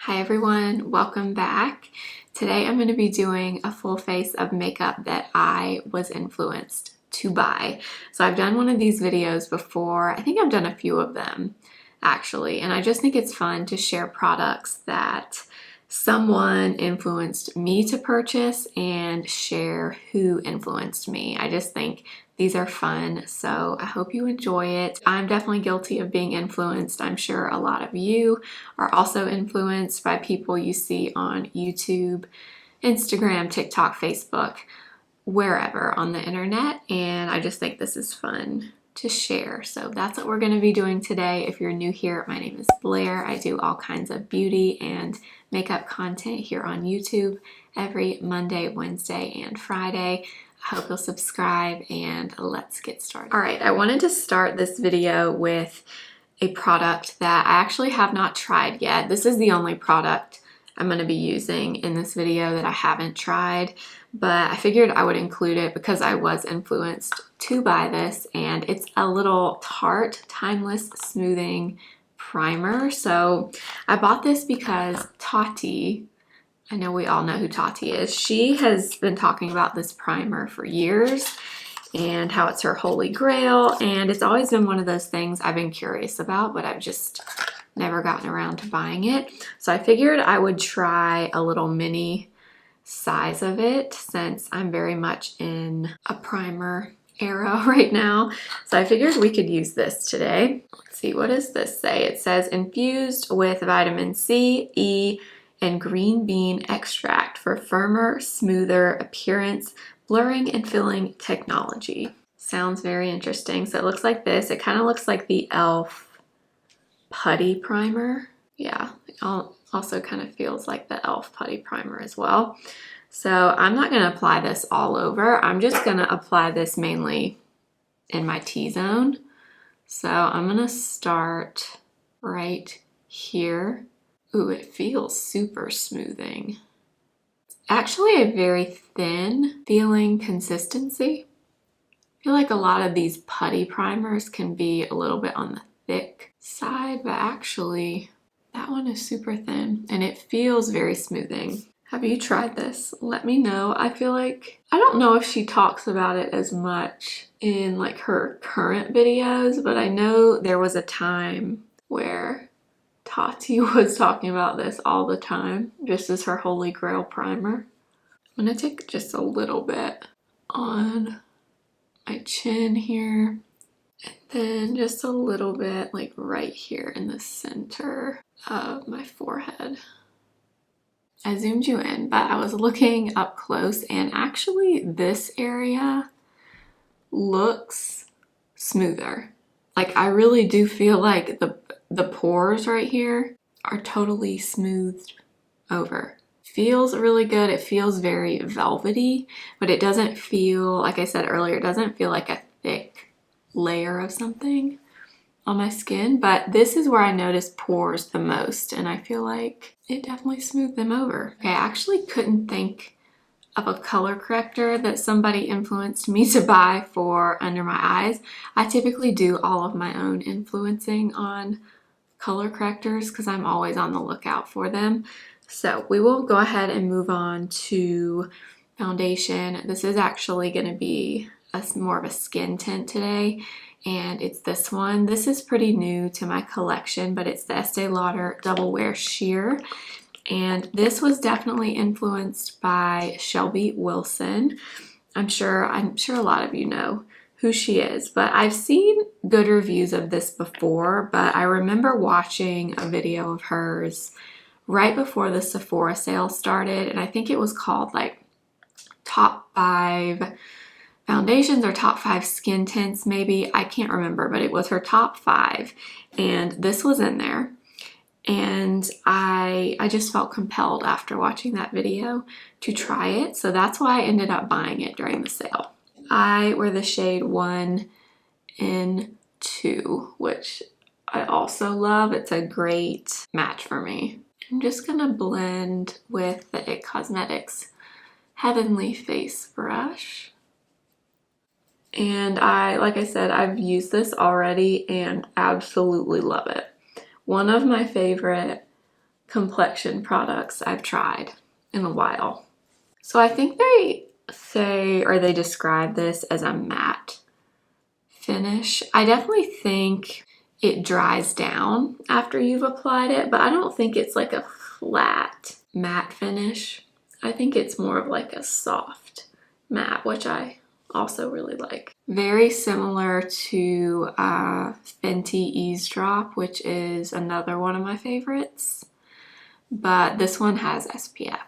Hi everyone, welcome back. Today I'm going to be doing a full face of makeup that I was influenced to buy. So I've done one of these videos before. I think I've done a few of them actually, and I just think it's fun to share products that someone influenced me to purchase and share who influenced me. I just think these are fun, so I hope you enjoy it. I'm definitely guilty of being influenced. I'm sure a lot of you are also influenced by people you see on YouTube, Instagram, TikTok, Facebook, wherever on the internet, and I just think this is fun to share. So that's what we're going to be doing today. If you're new here, my name is Blair. I do all kinds of beauty and makeup content here on YouTube every Monday, Wednesday, and Friday. I hope you'll subscribe and let's get started. All right, I wanted to start this video with a product that I actually have not tried yet. This is the only product I'm going to be using in this video that I haven't tried, but I figured I would include it because I was influenced to buy this, and it's a little Tarte Timeless Smoothing Primer. So I bought this because Tati, I know we all know who Tati is, she has been talking about this primer for years and how it's her holy grail, and it's always been one of those things I've been curious about, but I've just never gotten around to buying it. So I figured I would try a little mini size of it since I'm very much in a primer era right now. So I figured we could use this today. Let's see, what does this say? It says infused with vitamin C, E, and green bean extract for firmer, smoother appearance, blurring and filling technology. Sounds very interesting. So it looks like this. It kind of looks like the e.l.f. putty primer. Yeah, it also kind of feels like the e.l.f. putty primer as well. So I'm not going to apply this all over. I'm just going to apply this mainly in my T-zone. So I'm going to start right here. Ooh, it feels super smoothing. It's actually a very thin feeling consistency. I feel like a lot of these putty primers can be a little bit on the thick side, but actually that one is super thin and it feels very smoothing. Have you tried this? Let me know. I feel like, I don't know if she talks about it as much in like her current videos, but I know there was a time where Tati was talking about this all the time, just as her holy grail primer. I'm gonna take just a little bit on my chin here, and then just a little bit like right here in the center of my forehead. I zoomed you in, but I was looking up close, and actually this area looks smoother. Like I really do feel like the pores right here are totally smoothed over. Feels really good. It feels very velvety, but it doesn't feel, like I said earlier, it doesn't feel like a thick layer of something on my skin. But this is where I notice pores the most, and I feel like it definitely smoothed them over. Okay, I actually couldn't think of a color corrector that somebody influenced me to buy for under my eyes. I typically do all of my own influencing on color correctors because I'm always on the lookout for them. So we will go ahead and move on to foundation. This is actually going to be more of a skin tint today, and it's this one. This is pretty new to my collection, but it's the Estee Lauder Double Wear Sheer. And this was definitely influenced by Shelby Wilson. I'm sure a lot of you know who she is, but I've seen good reviews of this before, but I remember watching a video of hers right before the Sephora sale started, and I think it was called like top 5 foundations or top 5 skin tints maybe. I can't remember, but it was her top 5, and this was in there. And I just felt compelled after watching that video to try it. So that's why I ended up buying it during the sale. I wear the shade 1 in 2, which I also love. It's a great match for me. I'm just gonna blend with the IT Cosmetics Heavenly Face brush. And like I said, I've used this already and absolutely love it. One of my favorite complexion products I've tried in a while. So I think they say, or they describe this as a matte finish. I definitely think it dries down after you've applied it, but I don't think it's like a flat matte finish. I think it's more of like a soft matte, which I also really like. Very similar to Fenty Eavesdrop, which is another one of my favorites, but this one has SPF.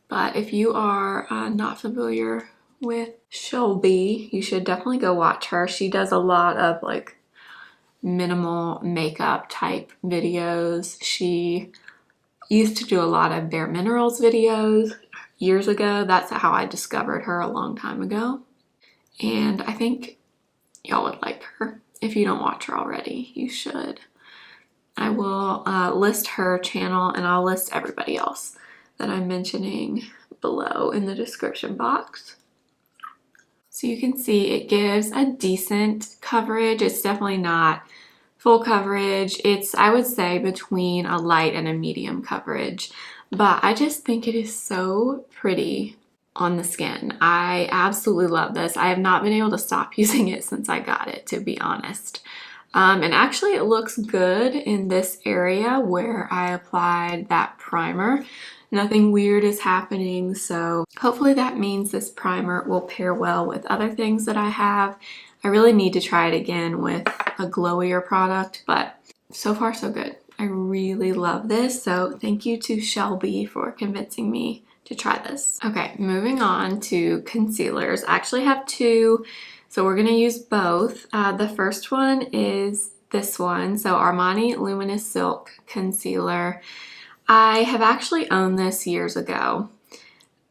But if you are not familiar with Shelby, you should definitely go watch her. She does a lot of like minimal makeup type videos. She used to do a lot of Bare Minerals videos years ago. That's how I discovered her a long time ago. And I think y'all would like her. If you don't watch her already, you should. I will list her channel, and I'll list everybody else that I'm mentioning below in the description box. So you can see it gives a decent coverage. It's definitely not full coverage. It's, I would say, between a light and a medium coverage, but I just think it is so pretty on the skin. I absolutely love this. I have not been able to stop using it since I got it, to be honest. And actually it looks good in this area where I applied that primer. Nothing weird is happening, so hopefully that means this primer will pair well with other things that I have. I really need to try it again with a glowier product, but so far so good. I really love this, so thank you to Shelby for convincing me to try this. Okay, moving on to concealers. I actually have two, so we're gonna use both. The first one is this one, so Armani Luminous Silk Concealer. I have actually owned this years ago.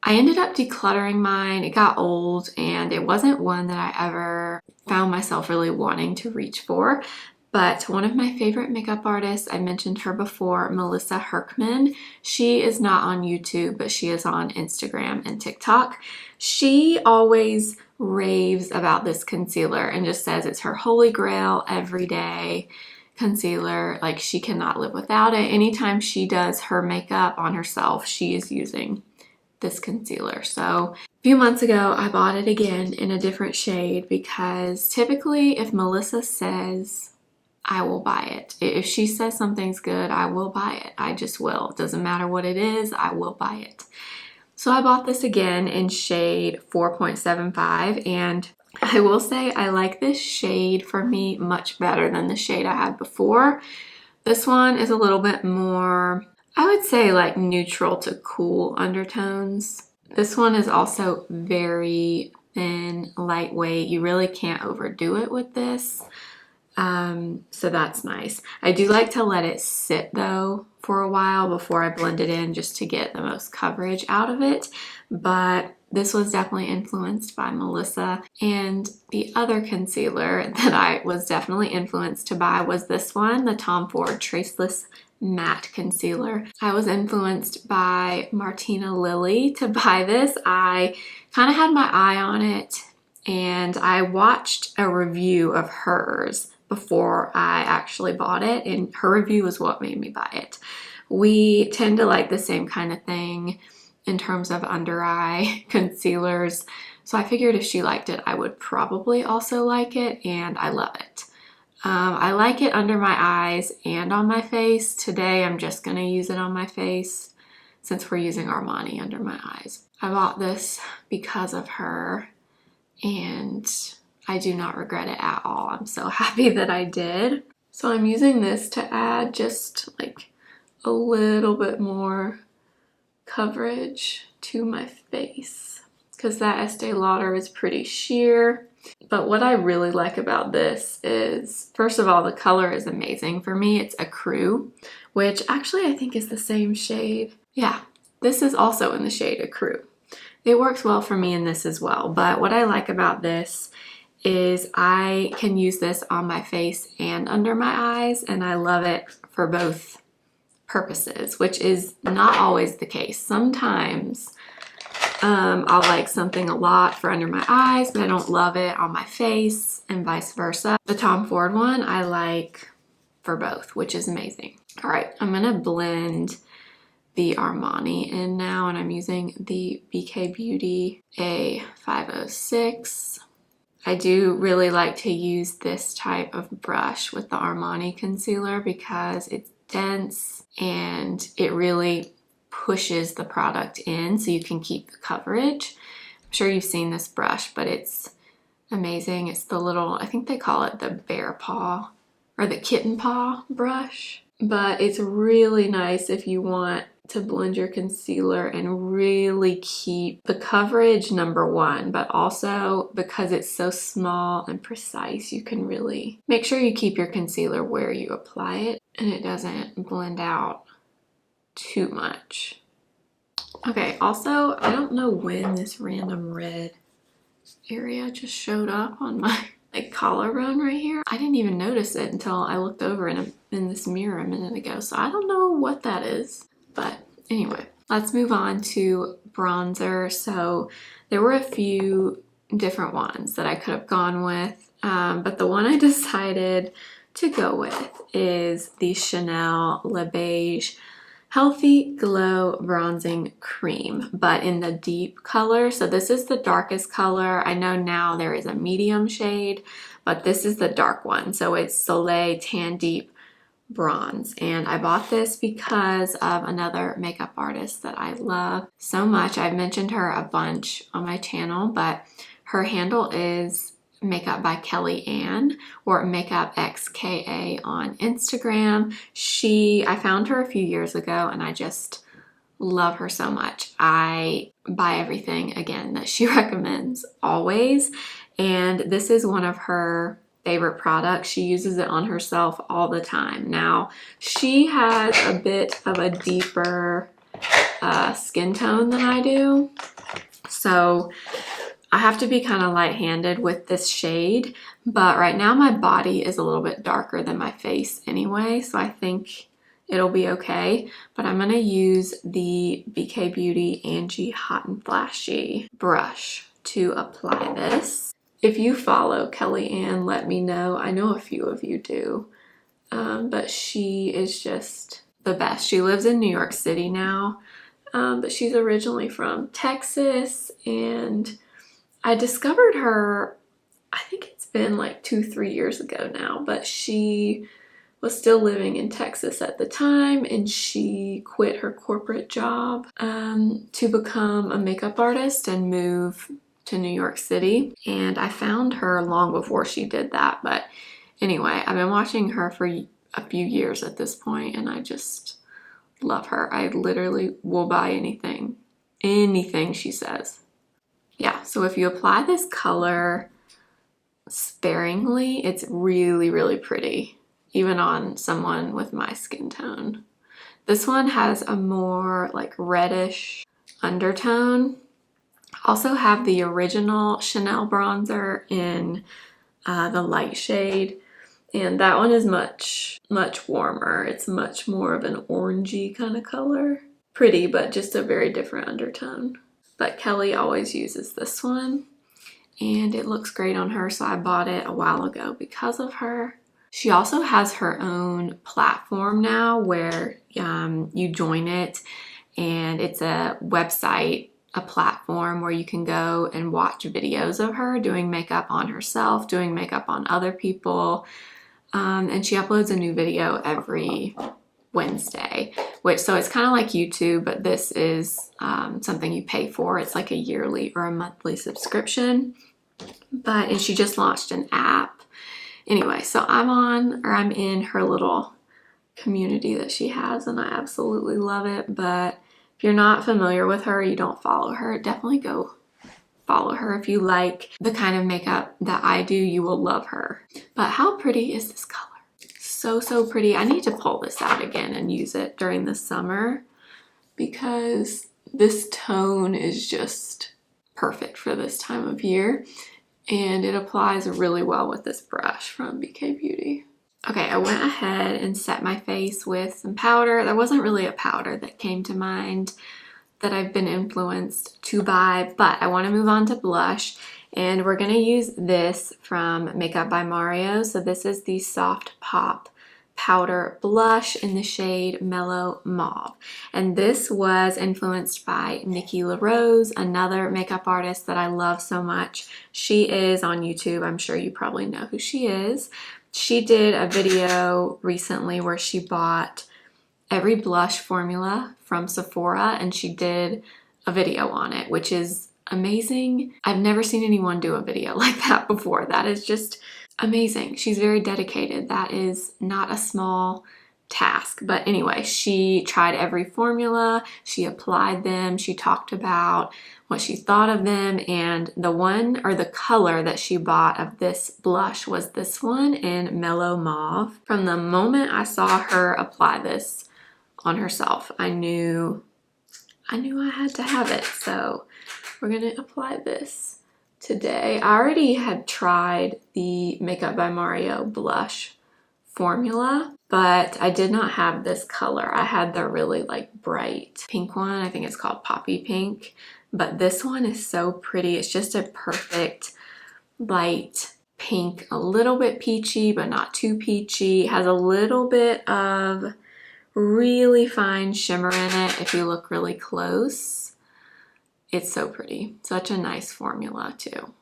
I ended up decluttering mine. It got old and it wasn't one that I ever found myself really wanting to reach for. But one of my favorite makeup artists, I mentioned her before, Melissa Hurkman. She is not on YouTube, but she is on Instagram and TikTok. She always raves about this concealer and just says it's her holy grail everyday concealer. Like, she cannot live without it. Anytime she does her makeup on herself, she is using this concealer. So a few months ago, I bought it again in a different shade because typically if Melissa says, I will buy it. If she says something's good, I will buy it. I just will. It doesn't matter what it is, I will buy it. So I bought this again in shade 4.75, and I will say I like this shade for me much better than the shade I had before. This one is a little bit more, I would say, like neutral to cool undertones. This one is also very thin, lightweight. You really can't overdo it with this. So that's nice. I do like to let it sit though for a while before I blend it in, just to get the most coverage out of it. But this was definitely influenced by Melissa. And the other concealer that I was definitely influenced to buy was this one, the Tom Ford Traceless Matte Concealer. I was influenced by Martina Lily to buy this. I kind of had my eye on it, and I watched a review of hers before I actually bought it, and her review was what made me buy it. We tend to like the same kind of thing in terms of under eye concealers, so I figured if she liked it, I would probably also like it, and I love it. I like it under my eyes and on my face. Today I'm just gonna use it on my face since we're using Armani under my eyes. I bought this because of her, and I do not regret it at all. I'm so happy that I did. So I'm using this to add just like a little bit more coverage to my face because that Estee Lauder is pretty sheer. But what I really like about this is, first of all, the color is amazing. For me, it's Ecru, which actually I think is the same shade. Yeah, this is also in the shade Ecru. It works well for me in this as well. But what I like about this is I can use this on my face and under my eyes, and I love it for both purposes, which is not always the case. Sometimes I'll like something a lot for under my eyes, but I don't love it on my face, and vice versa. The Tom Ford one I like for both, which is amazing. All right, I'm gonna blend the Armani in now, and I'm using the BK Beauty A506. I do really like to use this type of brush with the Armani concealer because it's dense and it really pushes the product in so you can keep the coverage. I'm sure you've seen this brush, but it's amazing. It's the little, I think they call it the bear paw or the kitten paw brush, but it's really nice if you want to blend your concealer and really keep the coverage, number one, but also because it's so small and precise, you can really make sure you keep your concealer where you apply it and it doesn't blend out too much. Okay, also, I don't know when this random red area just showed up on my collarbone right here. I didn't even notice it until I looked over in this mirror a minute ago, so I don't know what that is. But anyway, let's move on to bronzer. So there were a few different ones that I could have gone with, but the one I decided to go with is the Chanel Le Beige Healthy Glow Bronzing Cream, but in the deep color. So this is the darkest color. I know now there is a medium shade, but this is the dark one. So it's Soleil Tan Deep Bronze, and I bought this because of another makeup artist that I love so much. I've mentioned her a bunch on my channel, but her handle is Makeup by Kelli Ann or Makeup XKA on Instagram. I found her a few years ago and I just love her so much. I buy everything again that she recommends always, and this is one of her favorite products. She uses it on herself all the time. Now, she has a bit of a deeper skin tone than I do, so I have to be kind of light-handed with this shade, but right now my body is a little bit darker than my face anyway, so I think it'll be okay. But I'm gonna use the BK Beauty Angie Hot and Flashy brush to apply this. If you follow Kelli Ann, let me know. I know a few of you do, but she is just the best. She lives in New York City now, but she's originally from Texas, and I discovered her, I think it's been like 2-3 years ago now, but she was still living in Texas at the time, and she quit her corporate job to become a makeup artist and move to New York City. And I found her long before she did that, but anyway, I've been watching her for a few years at this point, and I just love her. I literally will buy anything she says. Yeah, so if you apply this color sparingly, it's really, really pretty, even on someone with my skin tone. This one has a more like reddish undertone. Also have the original Chanel bronzer in the light shade, and that one is much, much warmer. It's much more of an orangey kind of color. Pretty, but just a very different undertone. But Kelli always uses this one, and it looks great on her, so I bought it a while ago because of her. She also has her own platform now where you join it, and it's a website, a platform where you can go and watch videos of her doing makeup on herself, doing makeup on other people, and she uploads a new video every Wednesday, so it's kind of like YouTube, but this is something you pay for. It's like a yearly or a monthly subscription, and she just launched an app. Anyway, so I'm in her little community that she has, and I absolutely love it. But if you're not familiar with her, you don't follow her, definitely go follow her. If you like the kind of makeup that I do, you will love her. But how pretty is this color? So, so pretty. I need to pull this out again and use it during the summer because this tone is just perfect for this time of year, and it applies really well with this brush from BK Beauty. Okay, I went ahead and set my face with some powder. There wasn't really a powder that came to mind that I've been influenced to buy, but I want to move on to blush, and we're going to use this from Makeup by Mario. So this is the Soft Pop powder blush in the shade Mellow Mauve. And this was influenced by Nikki LaRose, another makeup artist that I love so much. She is on YouTube. I'm sure you probably know who she is. She did a video recently where she bought every blush formula from Sephora and she did a video on it, which is amazing. I've never seen anyone do a video like that before. That is just amazing. She's very dedicated. That is not a small task. But anyway, she tried every formula, she applied them, she talked about what she thought of them, and the one or the color that she bought of this blush was this one in Mellow Mauve. From the moment I saw her apply this on herself, I knew I had to have it. So we're gonna apply this today. I already had tried the Makeup by Mario blush formula, but I did not have this color. I had the really like bright pink one. I think it's called Poppy Pink, but this one is so pretty. It's just a perfect light pink, a little bit peachy, but not too peachy. It has a little bit of really fine shimmer in it if you look really close. It's so pretty. Such a nice formula too.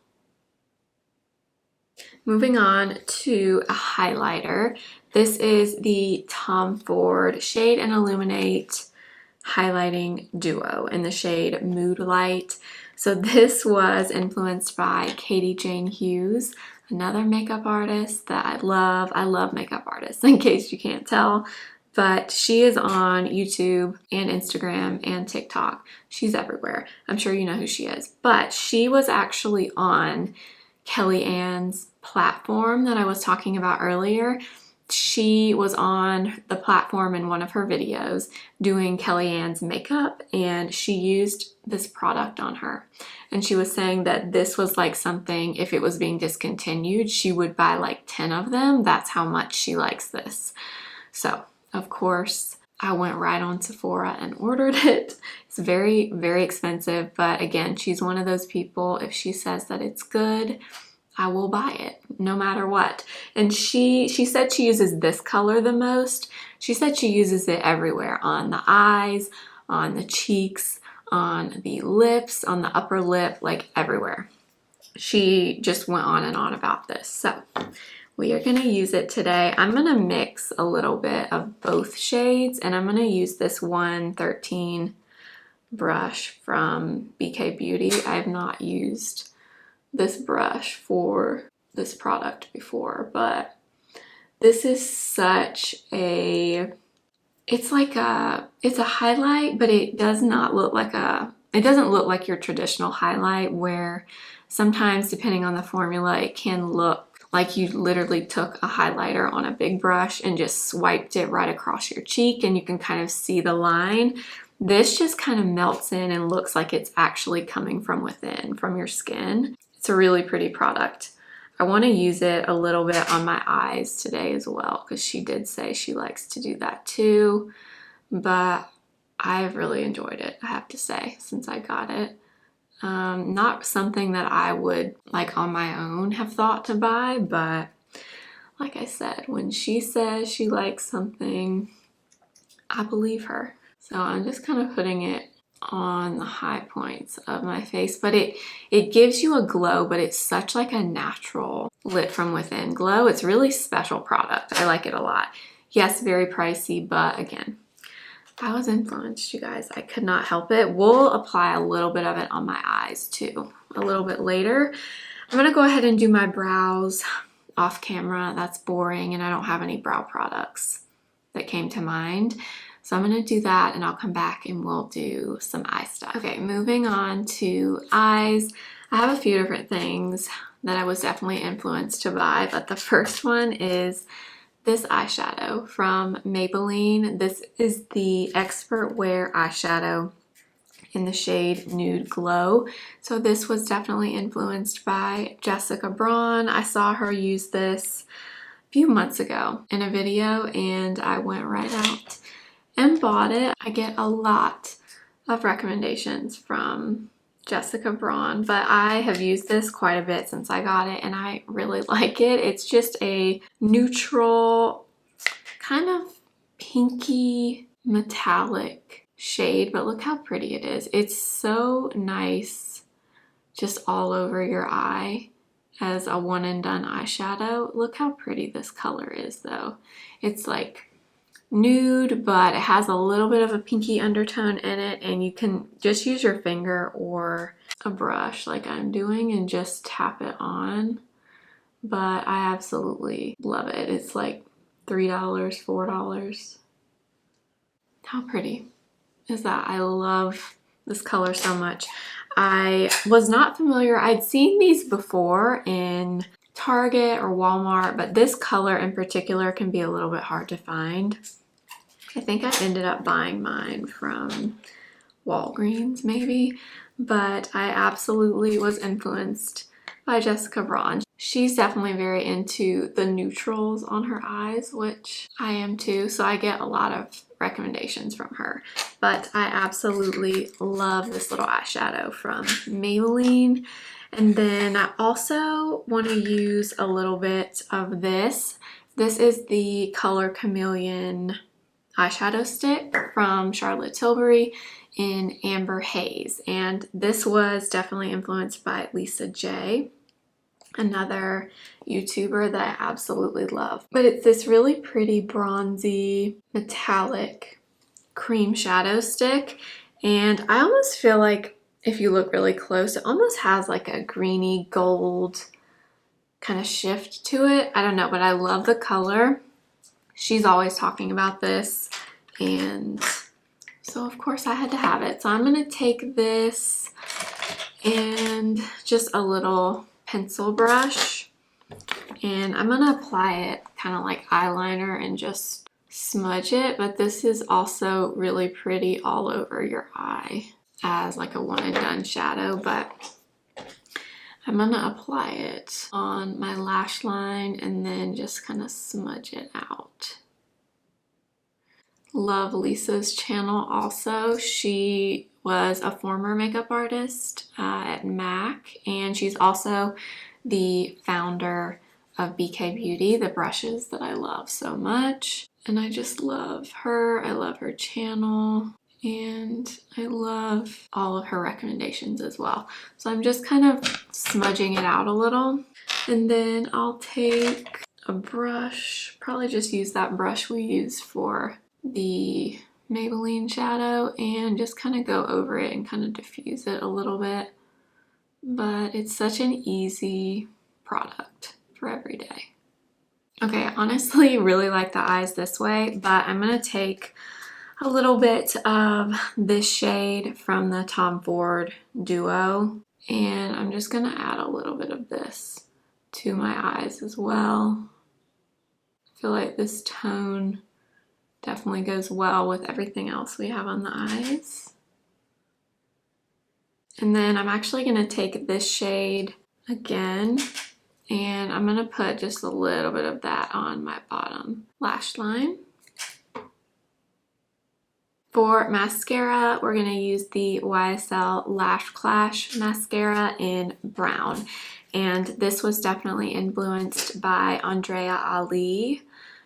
Moving on to a highlighter. This is the Tom Ford Shade and Illuminate highlighting duo in the shade Moodlight. So this was influenced by Katie Jane Hughes, another makeup artist that I love. I love makeup artists, in case you can't tell. But she is on YouTube and Instagram and TikTok. She's everywhere. I'm sure you know who she is. But she was actually on Kellyanne's platform that I was talking about earlier. She was on the platform in one of her videos doing Kellyanne's makeup, and she used this product on her. And she was saying that this was like something, if it was being discontinued, she would buy like 10 of them. That's how much she likes this. So of course, I went right on Sephora and ordered it. It's very, very expensive, but again, she's one of those people, if she says that it's good, I will buy it no matter what. And she said she uses this color the most. She said she uses it everywhere, on the eyes, on the cheeks, on the lips, on the upper lip, like everywhere. She just went on and on about this. So we are going to use it today. I'm going to mix a little bit of both shades, and I'm going to use this 113 brush from BK Beauty. I have not used this brush for this product before, but this is such a, it's a highlight, but it does not look like it doesn't look like your traditional highlight, where sometimes depending on the formula, it can look like you literally took a highlighter on a big brush and just swiped it right across your cheek and you can kind of see the line. This just kind of melts in and looks like it's actually coming from within, from your skin. It's a really pretty product. I want to use it a little bit on my eyes today as well, because she did say she likes to do that too. But I've really enjoyed it, I have to say, since I got it. Not something that I would, like on my own, have thought to buy, but like I said, when she says she likes something, I believe her. So I'm just kind of putting it on the high points of my face, but it gives you a glow, but it's such like a natural lit from within glow. It's really special product. I like it a lot. Yes, very pricey, but again, I was influenced, you guys. I could not help it. We'll apply a little bit of it on my eyes too, a little bit later. I'm gonna go ahead and do my brows off camera. That's boring, and I don't have any brow products that came to mind. So I'm gonna do that, and I'll come back and we'll do some eye stuff. Okay, moving on to eyes. I have a few different things that I was definitely influenced to buy, but the first one is this eyeshadow from Maybelline. This is the Expert Wear eyeshadow in the shade Nude Glow. So this was definitely influenced by Jessica Braun. I saw her use this a few months ago in a video, and I went right out and bought it. I get a lot of recommendations from Jessica Braun, but I have used this quite a bit since I got it, and I really like it. It's just a neutral, kind of pinky metallic shade, but look how pretty it is. It's so nice just all over your eye as a one and done eyeshadow. Look how pretty this color is though. It's like nude, but it has a little bit of a pinky undertone in it, and you can just use your finger or a brush like I'm doing and just tap it on. But I absolutely love it. It's like $3, $4. How pretty is that? I love this color so much. I was not familiar. I'd seen these before in Target or Walmart, but this color in particular can be a little bit hard to find. I think I ended up buying mine from Walgreens maybe, but I absolutely was influenced by Jessica Braun. She's definitely very into the neutrals on her eyes, which I am too, so I get a lot of recommendations from her. But I absolutely love this little eyeshadow from Maybelline. And then I also want to use a little bit of this. This is the color Chameleon eyeshadow stick from Charlotte Tilbury in Amber Haze, and this was definitely influenced by Lisa J, another YouTuber that I absolutely love. But it's this really pretty bronzy metallic cream shadow stick, and I almost feel like if you look really close, it almost has like a greeny gold kind of shift to it. I don't know, but I love the color. She's always talking about this, and so of course I had to have it. So I'm gonna take this and just a little pencil brush, and I'm gonna apply it kind of like eyeliner and just smudge it. But this is also really pretty all over your eye as like a one and done shadow, but I'm gonna apply it on my lash line and then just kind of smudge it out. Love Lisa's channel also. She was a former makeup artist at MAC, and she's also the founder of BK Beauty, the brushes that I love so much. And I just love her. I love her channel, and I love all of her recommendations as well. So I'm just kind of smudging it out a little, and then I'll take a brush, probably just use that brush we used for the Maybelline shadow, and just kind of go over it and kind of diffuse it a little bit. But it's such an easy product for every day. Okay, I honestly really like the eyes this way, but I'm gonna take a little bit of this shade from the Tom Ford Duo, and I'm just gonna add a little bit of this to my eyes as well. I feel like this tone definitely goes well with everything else we have on the eyes. And then I'm actually gonna take this shade again, and I'm gonna put just a little bit of that on my bottom lash line. For mascara, we're gonna use the YSL Lash Clash mascara in brown. And this was definitely influenced by Andrea Ali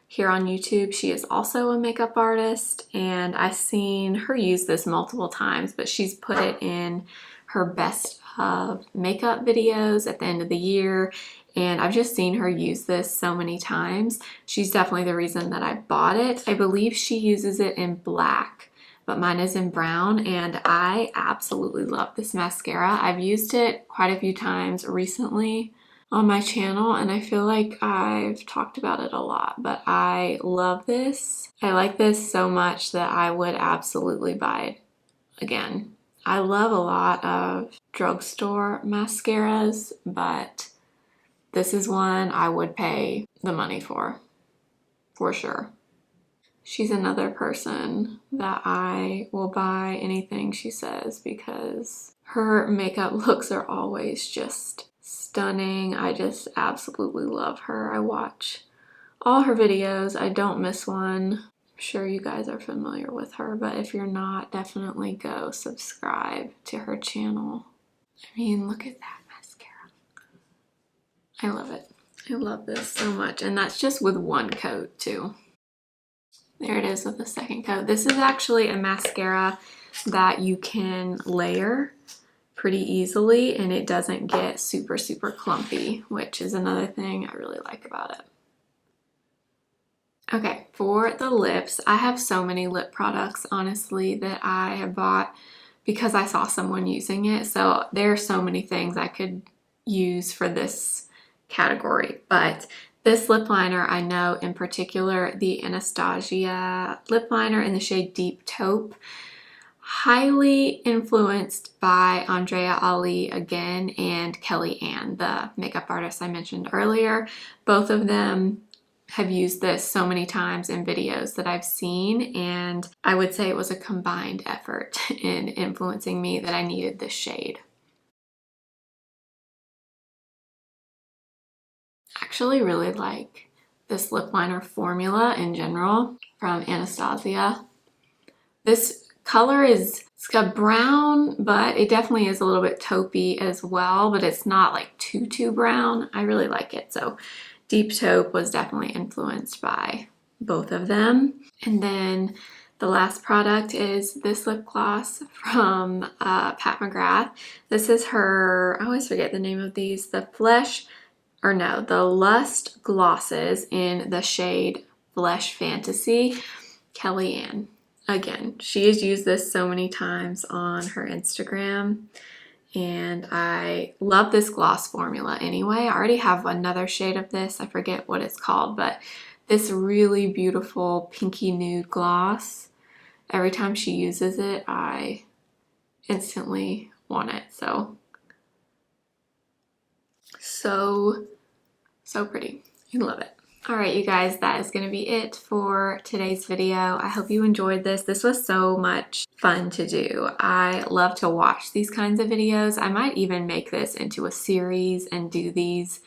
here on YouTube. She is also a makeup artist, and I've seen her use this multiple times, but she's put it in her best of makeup videos at the end of the year, and I've just seen her use this so many times. She's definitely the reason that I bought it. I believe she uses it in black, but mine is in brown, and I absolutely love this mascara. I've used it quite a few times recently on my channel, and I feel like I've talked about it a lot, but I love this. I like this so much that I would absolutely buy it again. I love a lot of drugstore mascaras, but this is one I would pay the money for sure. She's another person that I will buy anything she says because her makeup looks are always just stunning. I just absolutely love her. I watch all her videos. I don't miss one. I'm sure you guys are familiar with her, but if you're not, definitely go subscribe to her channel. I mean, look at that mascara. I love it. I love this so much, and that's just with one coat too. There it is with the second coat. This is actually a mascara that you can layer pretty easily and it doesn't get super, super clumpy, which is another thing I really like about it. Okay, for the lips, I have so many lip products, honestly, that I have bought because I saw someone using it. So there are so many things I could use for this category. But this lip liner, I know in particular, the Anastasia lip liner in the shade Deep Taupe, highly influenced by Andrea Ali again and Kelli Ann, the makeup artist I mentioned earlier. Both of them have used this so many times in videos that I've seen, and I would say it was a combined effort in influencing me that I needed this shade. I actually really like this lip liner formula in general from Anastasia. This color is, it's got brown, but it definitely is a little bit taupey as well, but it's not like too brown. I really like it. So Deep Taupe was definitely influenced by both of them. And then the last product is this lip gloss from Pat McGrath. This is her, I always forget the name of these, the Lust glosses in the shade Flesh Fantasy. Kelli Ann. Again, she has used this so many times on her Instagram. And I love this gloss formula anyway. I already have another shade of this. I forget what it's called, but this really beautiful pinky nude gloss. Every time she uses it, I instantly want it. So pretty. I love it. All right, you guys, that is going to be it for today's video. I hope you enjoyed this. This was so much fun to do. I love to watch these kinds of videos. I might even make this into a series and do these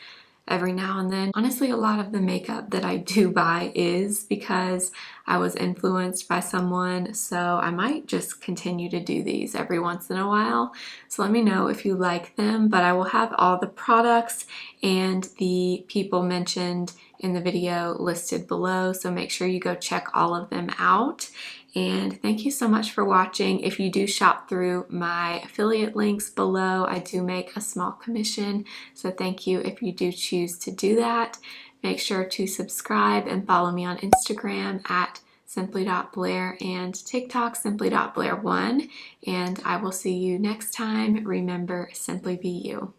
every now and then. Honestly, a lot of the makeup that I do buy is because I was influenced by someone, so I might just continue to do these every once in a while. So let me know if you like them, but I will have all the products and the people mentioned in the video listed below, so make sure you go check all of them out. And thank you so much for watching. If you do shop through my affiliate links below, I do make a small commission, so thank you if you do choose to do that. Make sure to subscribe and follow me on Instagram at simply.blair and TikTok simply.blair1, and I will see you next time. Remember, simply be you.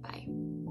Bye.